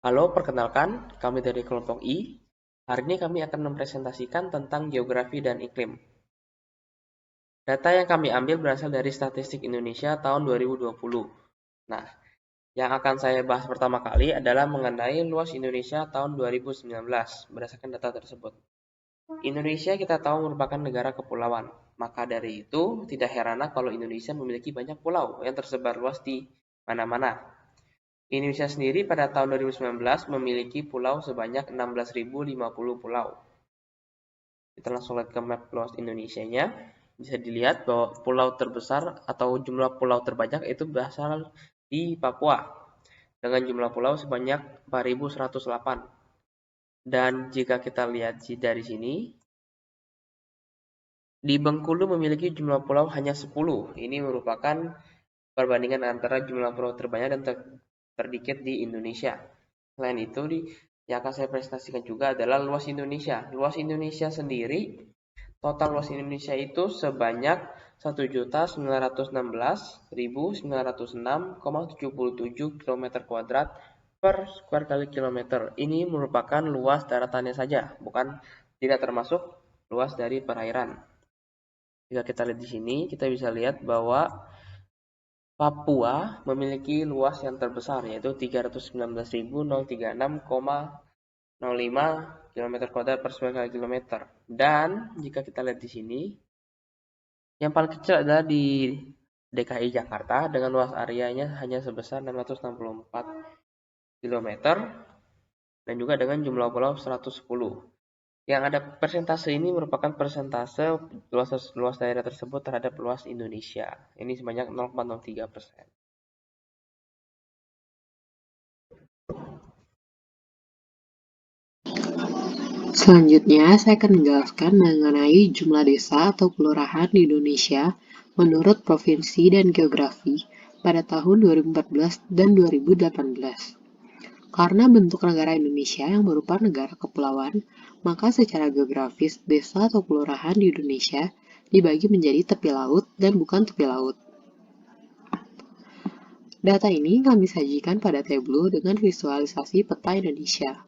Halo, perkenalkan, kami dari kelompok I. Hari ini kami akan mempresentasikan tentang geografi dan iklim. Data yang kami ambil berasal dari Statistik Indonesia tahun 2020. Nah, yang akan saya bahas pertama kali adalah mengenai luas Indonesia tahun 2019 berdasarkan data tersebut. Indonesia kita tahu merupakan negara kepulauan. Maka dari itu, tidak heran kalau Indonesia memiliki banyak pulau yang tersebar luas di mana-mana. Indonesia sendiri pada tahun 2019 memiliki pulau sebanyak 16.050 pulau. Kita langsung lihat ke map luas Indonesia-nya. Bisa dilihat bahwa pulau terbesar atau jumlah pulau terbanyak itu berasal di Papua dengan jumlah pulau sebanyak 4.108. Dan jika kita lihat dari sini, di Bengkulu memiliki jumlah pulau hanya 10. Ini merupakan perbandingan antara jumlah pulau terbanyak dan terdikit di Indonesia. Selain itu, yang akan saya presentasikan juga adalah luas Indonesia. Luas Indonesia sendiri, total luas Indonesia itu sebanyak 1.916.906,77 km kuadrat per square kali kilometer. Ini merupakan luas daratannya saja, bukan tidak termasuk luas dari perairan. Jika kita lihat di sini, kita bisa lihat bahwa Papua memiliki luas yang terbesar yaitu 319.036,05 km kuadrat per square kali kilometer. Dan jika kita lihat di sini, yang paling kecil adalah di DKI Jakarta dengan luas areanya hanya sebesar 664 km dan juga dengan jumlah pulau 110. Yang ada persentase ini merupakan persentase luas daerah tersebut terhadap luas Indonesia. Ini sebanyak 0,03%. Selanjutnya, saya akan menjelaskan mengenai jumlah desa atau kelurahan di Indonesia menurut provinsi dan geografi pada tahun 2014 dan 2018. Karena bentuk negara Indonesia yang berupa negara kepulauan, maka secara geografis desa atau kelurahan di Indonesia dibagi menjadi tepi laut dan bukan tepi laut. Data ini kami sajikan pada tabel dengan visualisasi peta Indonesia.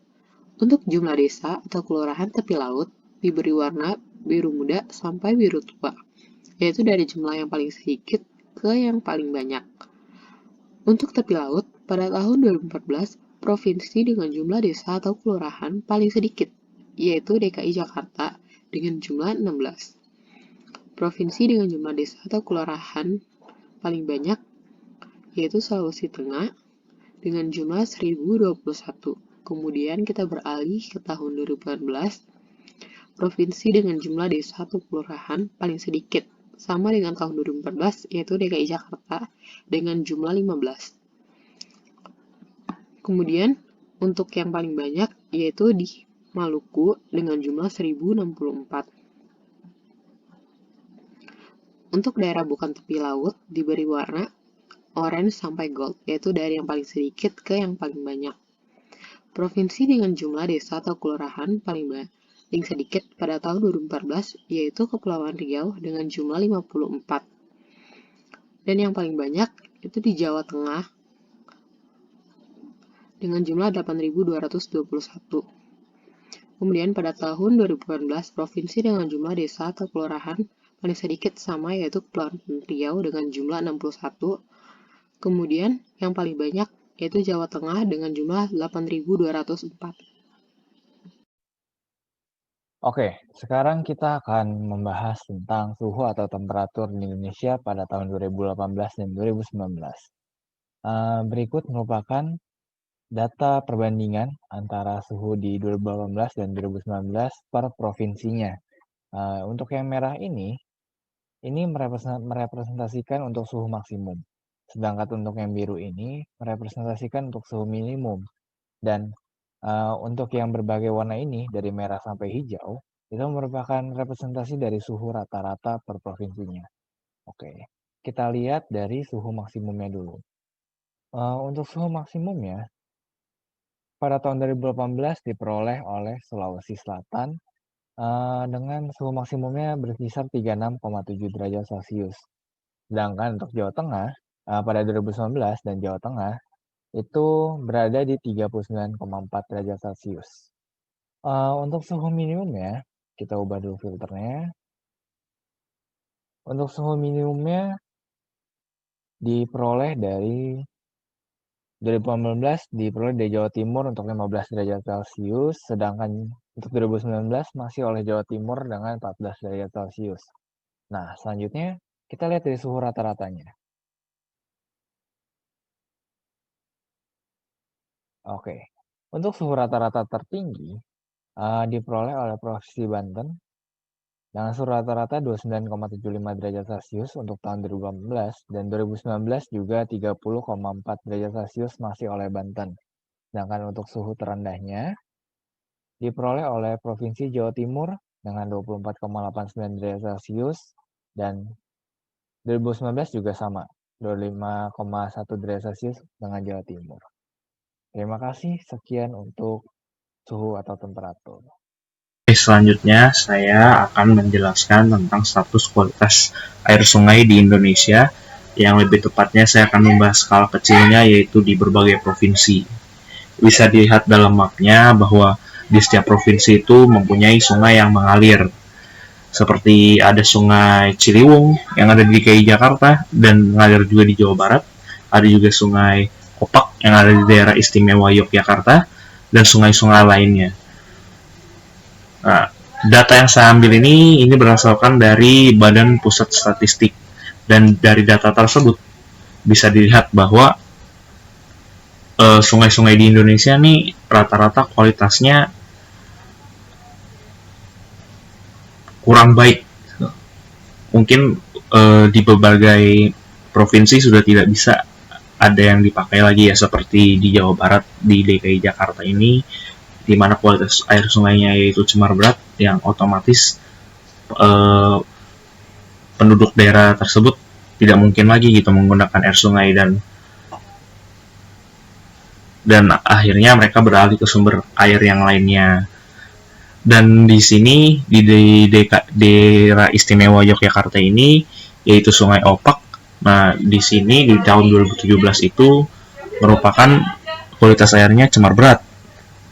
Untuk jumlah desa atau kelurahan tepi laut diberi warna biru muda sampai biru tua, yaitu dari jumlah yang paling sedikit ke yang paling banyak. Untuk tepi laut, pada tahun 2014, provinsi dengan jumlah desa atau kelurahan paling sedikit, yaitu DKI Jakarta dengan jumlah 16. Provinsi dengan jumlah desa atau kelurahan paling banyak, yaitu Sulawesi Tengah dengan jumlah 1021. Kemudian kita beralih ke tahun 2018, provinsi dengan jumlah desa atau kelurahan paling sedikit, sama dengan tahun 2014, yaitu DKI Jakarta dengan jumlah 15. Kemudian, untuk yang paling banyak, yaitu di Maluku dengan jumlah 1064. Untuk daerah bukan tepi laut, diberi warna orange sampai gold, yaitu dari yang paling sedikit ke yang paling banyak. Provinsi dengan jumlah desa atau kelurahan paling sedikit pada tahun 2014 yaitu Kepulauan Riau dengan jumlah 54. Dan yang paling banyak itu di Jawa Tengah dengan jumlah 8.221. Kemudian pada tahun 2018 provinsi dengan jumlah desa atau kelurahan paling sedikit sama yaitu Kepulauan Riau dengan jumlah 61. Kemudian yang paling banyak yaitu Jawa Tengah dengan jumlah 8.204. Oke, sekarang kita akan membahas tentang suhu atau temperatur di Indonesia pada tahun 2018 dan 2019. Berikut merupakan data perbandingan antara suhu di 2018 dan 2019 per provinsinya. Untuk yang merah ini merepresentasikan untuk suhu maksimum. Sedangkan untuk yang biru ini merepresentasikan untuk suhu minimum. Dan untuk yang berbagai warna ini, dari merah sampai hijau, itu merupakan representasi dari suhu rata-rata per provinsinya. Oke, kita lihat dari suhu maksimumnya dulu. Untuk suhu maksimumnya, pada tahun 2018 diperoleh oleh Sulawesi Selatan dengan suhu maksimumnya berkisar 36,7 derajat Celcius. Sedangkan untuk Jawa Tengah, pada 2019 dan Jawa Tengah, itu berada di 39,4 derajat Celcius. Untuk suhu minimumnya, kita ubah dulu filternya. Untuk suhu minimumnya diperoleh dari 2018 diperoleh dari Jawa Timur untuk 15 derajat Celcius, sedangkan untuk 2019 masih oleh Jawa Timur dengan 14 derajat Celcius. Nah, selanjutnya kita lihat dari suhu rata-ratanya. Oke, untuk suhu rata-rata tertinggi diperoleh oleh Provinsi Banten dengan suhu rata-rata 29,75 derajat Celcius untuk tahun 2018 dan 2019 juga 30,4 derajat Celcius masih oleh Banten. Sedangkan untuk suhu terendahnya diperoleh oleh Provinsi Jawa Timur dengan 24,89 derajat Celcius dan 2019 juga sama, 25,1 derajat Celcius dengan Jawa Timur. Terima kasih, sekian untuk suhu atau temperatur. Oke, selanjutnya saya akan menjelaskan tentang status kualitas air sungai di Indonesia. Yang lebih tepatnya saya akan membahas skala kecilnya, yaitu di berbagai provinsi. Bisa dilihat dalam mapnya bahwa di setiap provinsi itu mempunyai sungai yang mengalir. Seperti ada sungai Ciliwung yang ada di DKI Jakarta dan mengalir juga di Jawa Barat. Ada juga sungai Opak yang ada di daerah istimewa Yogyakarta dan sungai-sungai lainnya. Nah, data yang saya ambil ini berdasarkan dari Badan Pusat Statistik, dan dari data tersebut bisa dilihat bahwa sungai-sungai di Indonesia nih rata-rata kualitasnya kurang baik. Mungkin di berbagai provinsi sudah tidak bisa ada yang dipakai lagi ya, seperti di Jawa Barat, di DKI Jakarta ini, di mana kualitas air sungainya yaitu cemar berat, yang otomatis penduduk daerah tersebut tidak mungkin lagi gitu menggunakan air sungai, dan akhirnya mereka beralih ke sumber air yang lainnya. Dan di sini di daerah istimewa Yogyakarta ini yaitu Sungai Opak. Nah, di sini di tahun 2017 itu merupakan kualitas airnya cemar berat.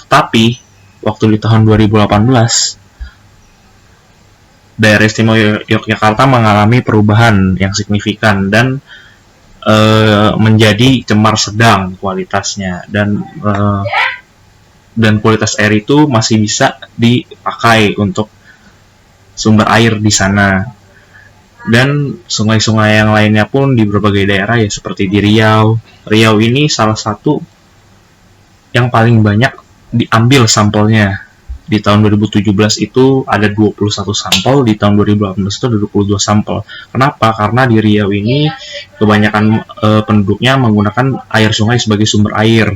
Tetapi waktu di tahun 2018 daerah istimewa Yogyakarta mengalami perubahan yang signifikan dan menjadi cemar sedang kualitasnya, dan kualitas air itu masih bisa dipakai untuk sumber air di sana. Dan sungai-sungai yang lainnya pun di berbagai daerah ya, seperti di Riau. Riau ini salah satu yang paling banyak diambil sampelnya. Di tahun 2017 itu ada 21 sampel, di tahun 2018 itu ada 22 sampel. Kenapa? Karena di Riau ini kebanyakan penduduknya menggunakan air sungai sebagai sumber air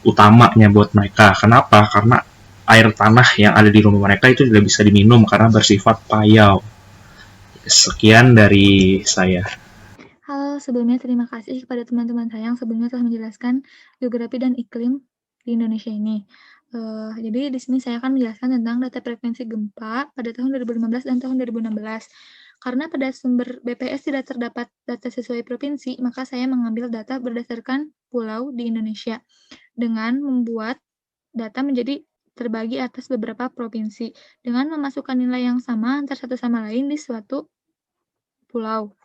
utamanya buat mereka. Kenapa? Karena air tanah yang ada di rumah mereka itu tidak bisa diminum karena bersifat payau. Sekian dari saya. Halo, sebelumnya terima kasih kepada teman-teman saya yang sebelumnya telah menjelaskan geografi dan iklim di Indonesia ini. Jadi di sini saya akan menjelaskan tentang data frekuensi gempa pada tahun 2015 dan tahun 2016. Karena pada sumber BPS tidak terdapat data sesuai provinsi, maka saya mengambil data berdasarkan pulau di Indonesia dengan membuat data menjadi terbagi atas beberapa provinsi dengan memasukkan nilai yang sama antar satu sama lain di suatu pulau.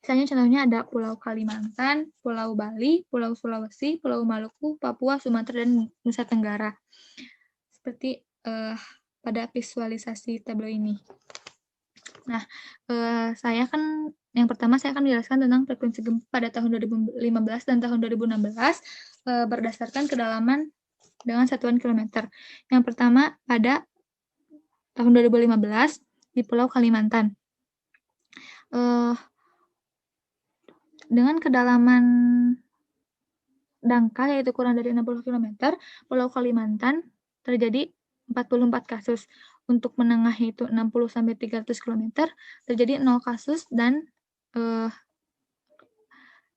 Misalnya contohnya ada Pulau Kalimantan, Pulau Bali, Pulau Sulawesi, Pulau Maluku, Papua, Sumatera, dan Nusa Tenggara. Seperti pada visualisasi tabel ini. Nah, yang pertama saya akan menjelaskan tentang frekuensi gempa pada tahun 2015 dan tahun 2016 berdasarkan kedalaman dengan satuan kilometer. Yang pertama pada tahun 2015 di Pulau Kalimantan. Dengan kedalaman dangkal yaitu kurang dari 60 km, Pulau Kalimantan terjadi 44 kasus. Untuk menengah itu 60-300 km terjadi 0 kasus, dan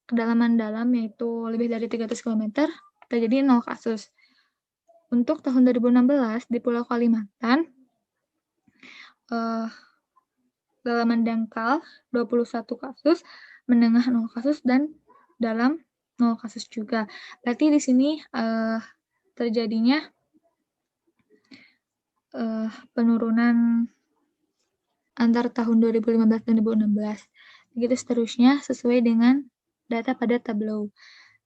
kedalaman dalam yaitu lebih dari 300 km terjadi 0 kasus. Untuk tahun 2016 di Pulau Kalimantan kedalaman dangkal 21 kasus, menengah 0 kasus, dan dalam 0 kasus juga. Berarti di sini terjadinya penurunan antar tahun 2015 dan 2016. Begitu seterusnya sesuai dengan data pada tableau.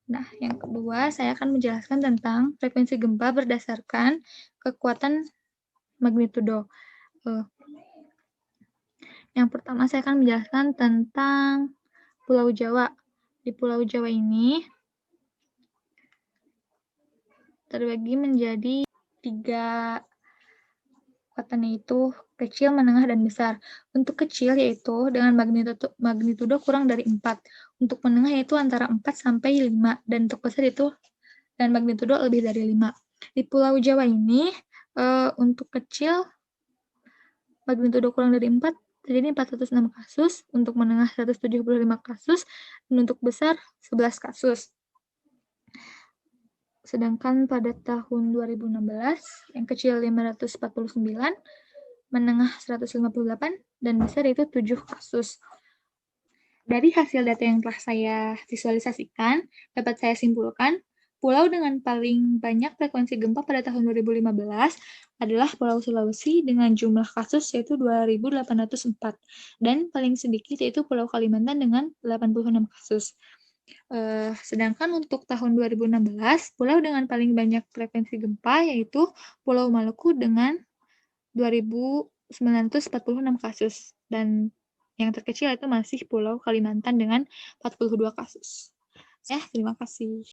Nah, yang kedua saya akan menjelaskan tentang frekuensi gempa berdasarkan kekuatan magnitudo. Yang pertama saya akan menjelaskan tentang Pulau Jawa. Di Pulau Jawa ini terbagi menjadi 3 kekuatan, yaitu kecil, menengah, dan besar. Untuk kecil yaitu dengan magnitudo kurang dari 4. Untuk menengah yaitu antara 4 sampai 5. Dan untuk besar itu dan magnitudo lebih dari 5. Di Pulau Jawa ini untuk kecil magnitudo kurang dari 4 terjadi 406 kasus, untuk menengah 175 kasus, dan untuk besar 11 kasus. Sedangkan pada tahun 2016, yang kecil 549, menengah 158, dan besar itu 7 kasus. Dari hasil data yang telah saya visualisasikan, dapat saya simpulkan, pulau dengan paling banyak frekuensi gempa pada tahun 2015 adalah Pulau Sulawesi dengan jumlah kasus yaitu 2.804, dan paling sedikit yaitu Pulau Kalimantan dengan 86 kasus. Sedangkan untuk tahun 2016, pulau dengan paling banyak frekuensi gempa yaitu Pulau Maluku dengan 2.946 kasus, dan yang terkecil itu masih Pulau Kalimantan dengan 42 kasus. Terima kasih.